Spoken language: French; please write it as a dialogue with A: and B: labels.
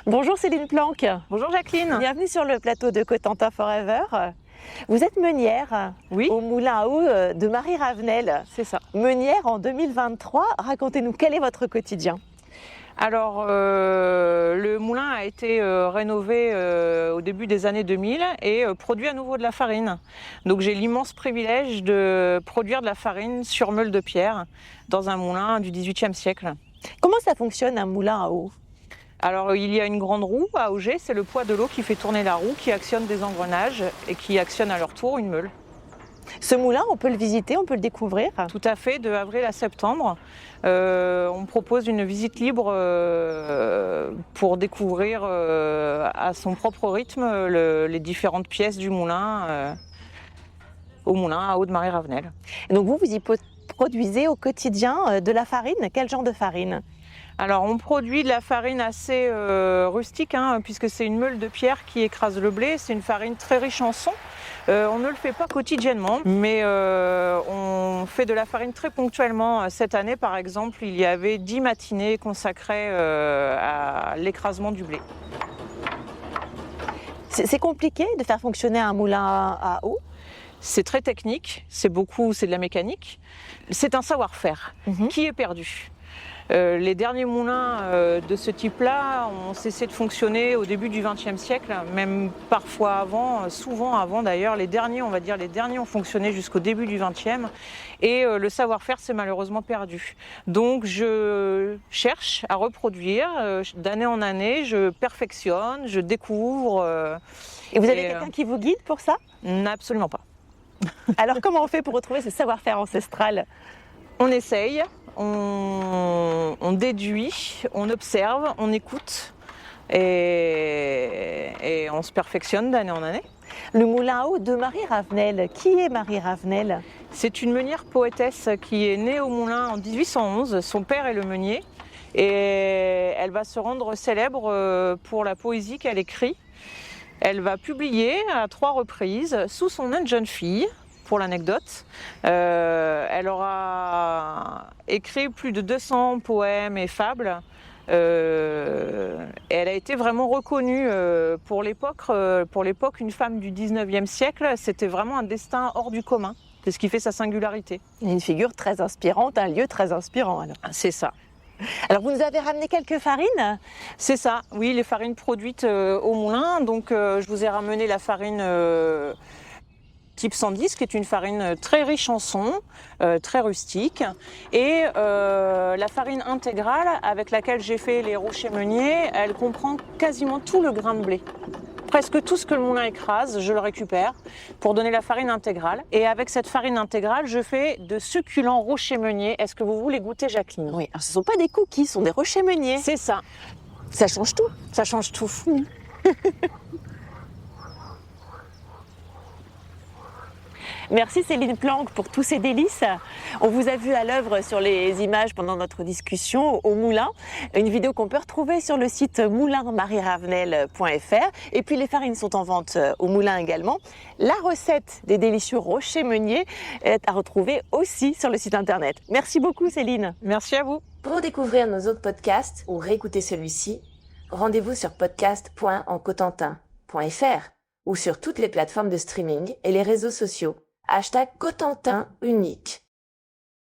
A: Bonjour Céline Planck.
B: Bonjour Jacqueline.
A: Bienvenue sur le plateau de Cotentin Forever. Vous êtes meunière au moulin à eau de Marie Ravenel.
B: C'est ça.
A: Meunière en 2023. Racontez-nous, quel est votre quotidien?
B: Alors, le moulin a été rénové au début des années 2000 et produit à nouveau de la farine. Donc j'ai l'immense privilège de produire de la farine sur meule de pierre dans un moulin du XVIIIe siècle.
A: Comment ça fonctionne un moulin à eau?
B: Alors il y a une grande roue à auger, c'est le poids de l'eau qui fait tourner la roue, qui actionne des engrenages et qui actionne à leur tour une meule.
A: Ce moulin, on peut le visiter, on peut le découvrir?
B: Tout à fait, de avril à septembre. On propose une visite libre pour découvrir à son propre rythme les différentes pièces du moulin au moulin à eau de Marie Ravenel.
A: Et donc vous y produisez au quotidien de la farine. Quel genre de farine?
B: Alors on produit de la farine assez rustique, puisque c'est une meule de pierre qui écrase le blé. C'est une farine très riche en son. On ne le fait pas quotidiennement, mais on fait de la farine très ponctuellement. Cette année, par exemple, il y avait 10 matinées consacrées à l'écrasement du blé.
A: C'est compliqué de faire fonctionner un moulin à eau?
B: C'est très technique, c'est de la mécanique. C'est un savoir-faire qui est perdu. Les derniers moulins de ce type-là ont cessé de fonctionner au début du XXe siècle, même parfois avant, souvent avant d'ailleurs. Les derniers ont fonctionné jusqu'au début du XXe, et le savoir-faire s'est malheureusement perdu. Donc je cherche à reproduire d'année en année, je perfectionne, je découvre.
A: Et vous avez quelqu'un qui vous guide pour ça?
B: Absolument pas.
A: Alors comment on fait pour retrouver ce savoir-faire ancestral?
B: On essaye, on déduit, on observe, on écoute et on se perfectionne d'année en année.
A: Le moulin à eau de Marie Ravenel, qui est Marie Ravenel?
B: C'est une meunière poétesse qui est née au moulin en 1811, son père est le meunier, et elle va se rendre célèbre pour la poésie qu'elle écrit. Elle va publier à 3 reprises sous son nom de jeune fille. Pour l'anecdote, elle aura écrit plus de 200 poèmes et fables. Et elle a été vraiment reconnue pour l'époque. Une femme du 19e siècle, c'était vraiment un destin hors du commun. C'est ce qui fait sa singularité.
A: Une figure très inspirante, un lieu très inspirant alors.
B: C'est ça.
A: Alors vous nous avez ramené quelques farines?
B: C'est ça, oui, les farines produites au moulin. Donc je vous ai ramené la farine type 110, qui est une farine très riche en son, très rustique, et la farine intégrale avec laquelle j'ai fait les rochers meuniers, elle comprend quasiment tout le grain de blé. Presque tout ce que le moulin écrase, je le récupère pour donner la farine intégrale. Et avec cette farine intégrale, je fais de succulents rochers meuniers. Est-ce que vous voulez goûter, Jacqueline?
A: Oui, alors ce ne sont pas des cookies, ce sont des rochers meuniers.
B: C'est ça.
A: Ça change tout.
B: Ça change tout.
A: Merci Céline Planck pour tous ces délices. On vous a vu à l'œuvre sur les images pendant notre discussion au moulin. Une vidéo qu'on peut retrouver sur le site moulinmarieravenel.fr. Et puis les farines sont en vente au moulin également. La recette des délicieux rochers meuniers est à retrouver aussi sur le site internet. Merci beaucoup Céline.
B: Merci à vous.
C: Pour découvrir nos autres podcasts ou réécouter celui-ci, rendez-vous sur podcast.encotentin.fr ou sur toutes les plateformes de streaming et les réseaux sociaux. #Cotentin unique.